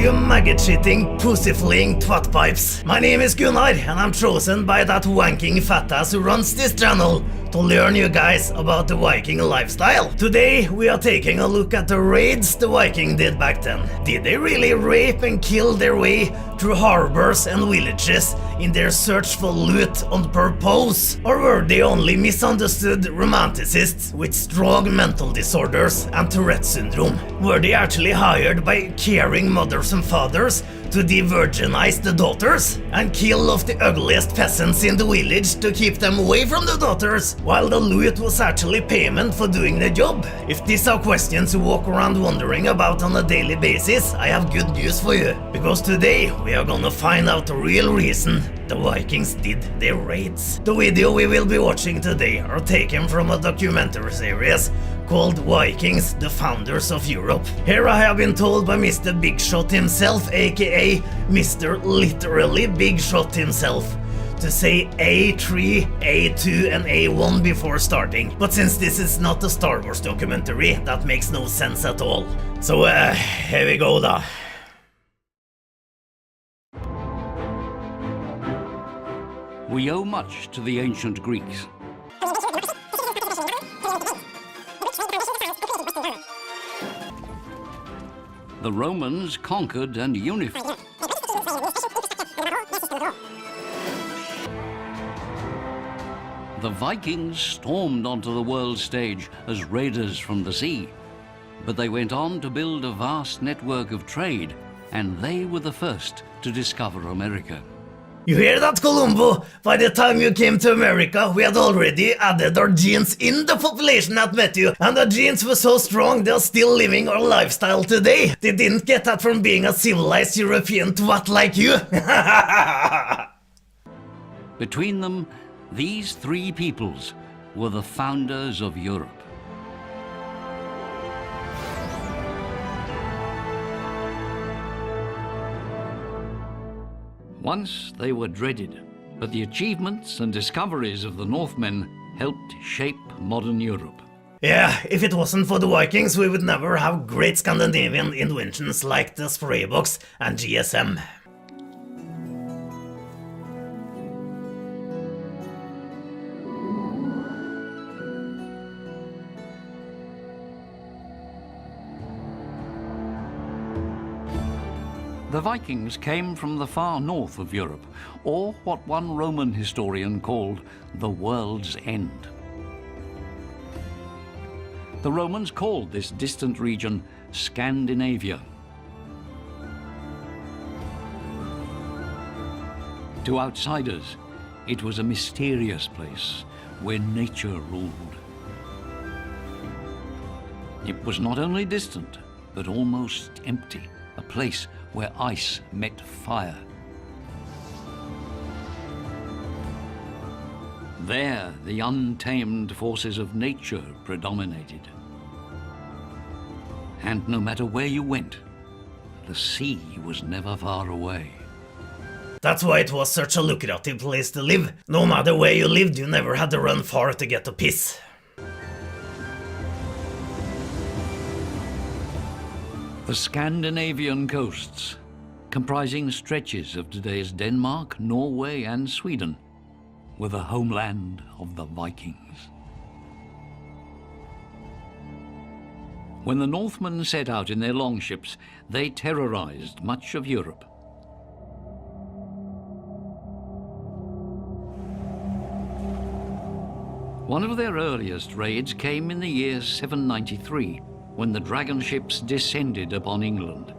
you maggot-shitting, pussy-fleeing twat pipes. My name is Gunnar, and I'm chosen by that wanking fat ass who runs this channel to learn you guys about the Viking lifestyle. Today we are taking a look at the raids the Viking did back then. Did they really rape and kill their way through harbors and villages in their search for loot on purpose? Or were they only misunderstood romanticists with strong mental disorders and Tourette syndrome? Were they actually hired by caring mothers and fathers to de-virginize the daughters and kill off the ugliest peasants in the village to keep them away from the daughters, while the loot was actually payment for doing the job? If these are questions you walk around wondering about on a daily basis, I have good news for you, because today we are gonna find out the real reason the Vikings did their raids. The video we will be watching today are taken from a documentary series called Vikings, the Founders of Europe. Here I have been told by Mr. Big Shot himself, aka Mr. Literally Big Shot himself, to say A3, A2 and A1 before starting. But since this is not a Star Wars documentary, that makes no sense at all. So here we go da. We owe much to the ancient Greeks. The Romans conquered and unified. The Vikings stormed onto the world stage as raiders from the sea, but they went on to build a vast network of trade, and they were the first to discover America. You hear that, Columbo? By the time you came to America, we had already added our genes in the population that met you, and the genes were so strong they are still living our lifestyle today. They didn't get that from being a civilized European twat like you. Between them, these three peoples were the founders of Europe. Once they were dreaded, but the achievements and discoveries of the Northmen helped shape modern Europe. Yeah, if it wasn't for the Vikings, we would never have great Scandinavian inventions like the spray box and GSM. The Vikings came from the far north of Europe, or what one Roman historian called the world's end. The Romans called this distant region Scandinavia. To outsiders, it was a mysterious place where nature ruled. It was not only distant, but almost empty, a place where ice met fire. There, the untamed forces of nature predominated. And no matter where you went, the sea was never far away. That's why it was such a lucrative place to live. No matter where you lived, you never had to run far to get a piss. The Scandinavian coasts, comprising stretches of today's Denmark, Norway and Sweden, were the homeland of the Vikings. When the Northmen set out in their longships, they terrorized much of Europe. One of their earliest raids came in the year 793, when the dragon ships descended upon England.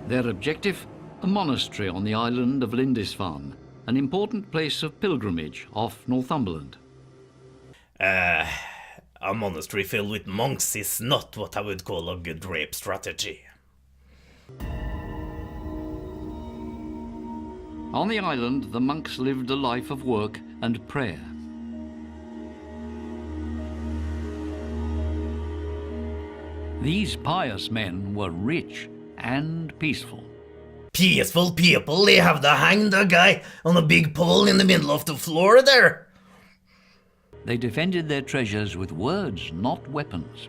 Their objective? A monastery on the island of Lindisfarne, an important place of pilgrimage off Northumberland. A monastery filled with monks is not what I would call a good rape strategy. On the island, the monks lived a life of work and prayer. These pious men were rich and peaceful. Peaceful people, they have to hang the guy on a big pole in the middle of the floor there. They defended their treasures with words, not weapons.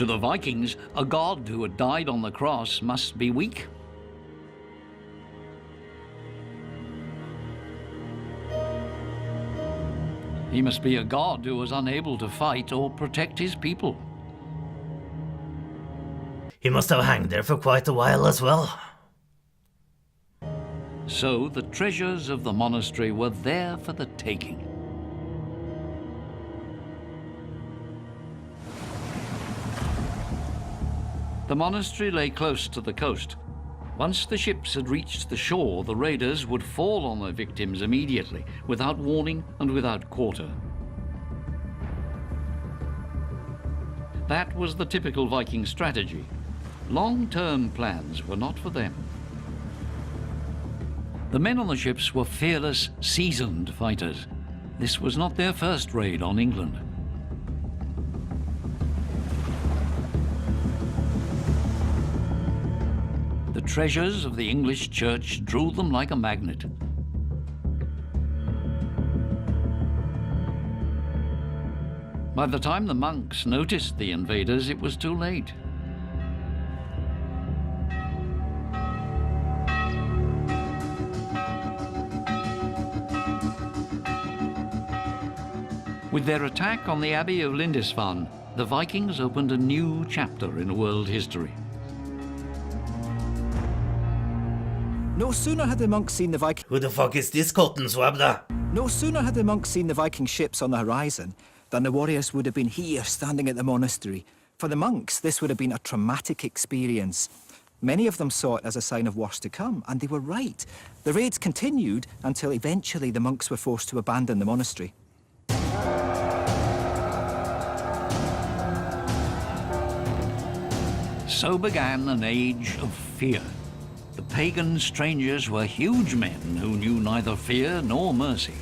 To the Vikings, a god who had died on the cross must be weak. He must be a god who was unable to fight or protect his people. He must have hanged there for quite a while as well. So the treasures of the monastery were there for the taking. The monastery lay close to the coast. Once the ships had reached the shore, the raiders would fall on their victims immediately, without warning and without quarter. That was the typical Viking strategy. Long-term plans were not for them. The men on the ships were fearless, seasoned fighters. This was not their first raid on England. The treasures of the English church drew them like a magnet. By the time the monks noticed the invaders, it was too late. With their attack on the Abbey of Lindisfarne, the Vikings opened a new chapter in world history. No sooner had the monks seen the Viking... Who the fuck is this cotton swab da? No sooner had the monks seen the Viking ships on the horizon than the warriors would have been here, standing at the monastery. For the monks, this would have been a traumatic experience. Many of them saw it as a sign of worse to come, and they were right. The raids continued until eventually the monks were forced to abandon the monastery. So began an age of fear. The pagan strangers were huge men who knew neither fear nor mercy.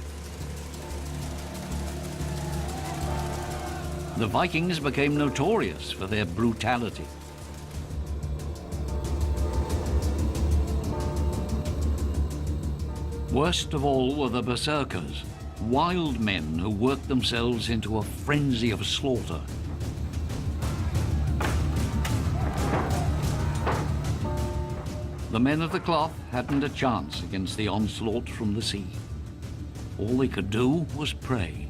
The Vikings became notorious for their brutality. Worst of all were the berserkers, wild men who worked themselves into a frenzy of slaughter. The men of the cloth hadn't a chance against the onslaught from the sea. All they could do was pray.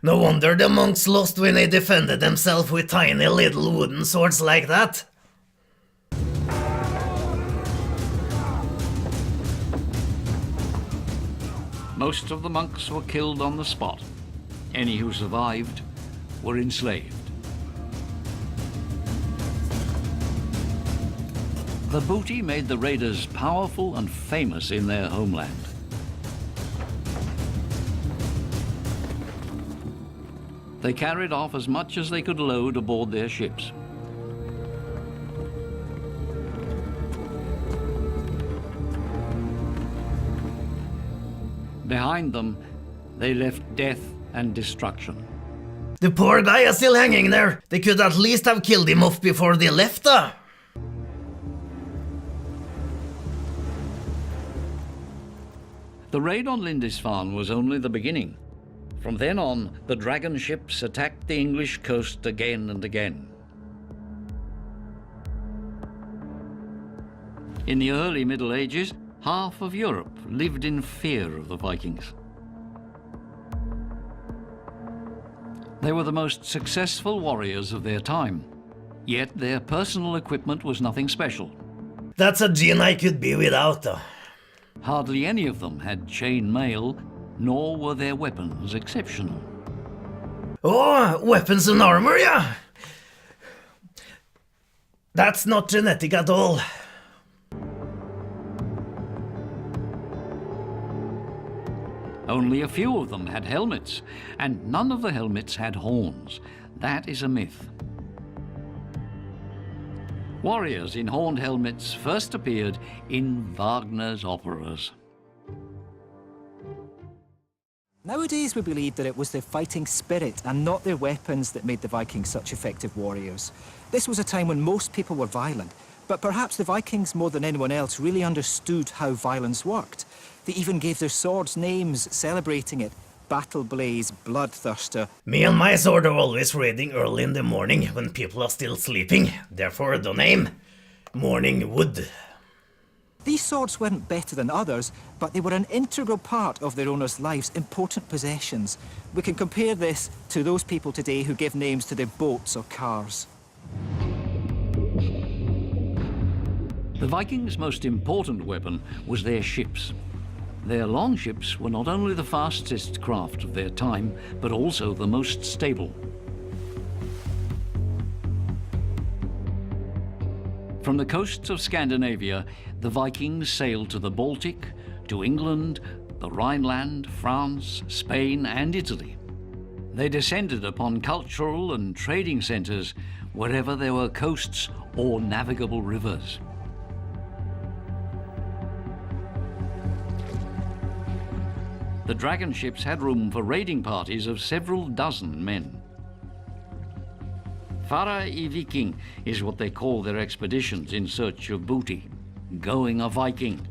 No wonder the monks lost when they defended themselves with tiny little wooden swords like that. Most of the monks were killed on the spot. Any who survived were enslaved. The booty made the raiders powerful and famous in their homeland. They carried off as much as they could load aboard their ships. Behind them, they left death and destruction. The poor guy is still hanging there. They could at least have killed him off before they left. The raid on Lindisfarne was only the beginning. From then on, the dragon ships attacked the English coast again and again. In the early Middle Ages, half of Europe lived in fear of the Vikings. They were the most successful warriors of their time, yet their personal equipment was nothing special. That's a gene I could be without. Hardly any of them had chain mail, nor were their weapons exceptional. Oh, weapons and armor, yeah. That's not genetic at all. Only a few of them had helmets, and none of the helmets had horns. That is a myth. Warriors in horned helmets first appeared in Wagner's operas. Nowadays we believe that it was their fighting spirit and not their weapons that made the Vikings such effective warriors. This was a time when most people were violent, but perhaps the Vikings more than anyone else really understood how violence worked. They even gave their swords names, celebrating it. battle blaze bloodthirster. Me and my sword are always raiding early in the morning when people are still sleeping. Therefore the name, Morning Wood. These swords weren't better than others, but they were an integral part of their owners' lives, important possessions. We can compare this to those people today who give names to their boats or cars. The Vikings' most important weapon was their ships. Their longships were not only the fastest craft of their time, but also the most stable. From the coasts of Scandinavia, the Vikings sailed to the Baltic, to England, the Rhineland, France, Spain, and Italy. They descended upon cultural and trading centers wherever there were coasts or navigable rivers. The dragon ships had room for raiding parties of several dozen men. DIIIIE Viking is what they call their expeditions in search of booty, going a Viking.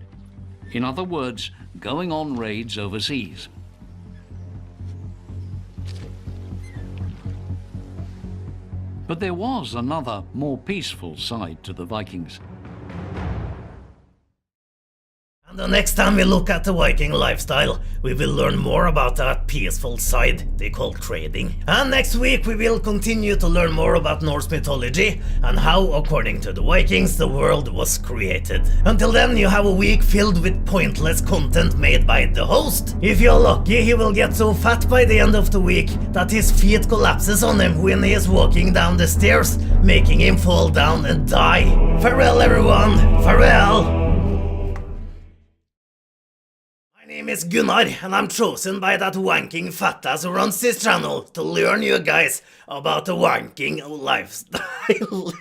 In other words, going on raids overseas. But there was another, more peaceful side to the Vikings. The next time we look at the Viking lifestyle, we will learn more about that peaceful side they call trading. And next week we will continue to learn more about Norse mythology and how, according to the Vikings, the world was created. Until then, you have a week filled with pointless content made by the host. If you're lucky, he will get so fat by the end of the week that his feet collapses on him when he is walking down the stairs, making him fall down and die. Farewell everyone, farewell! My name is Gunnar, and I'm chosen by that wanking fat ass who runs this channel to learn you guys about the wanking lifestyle.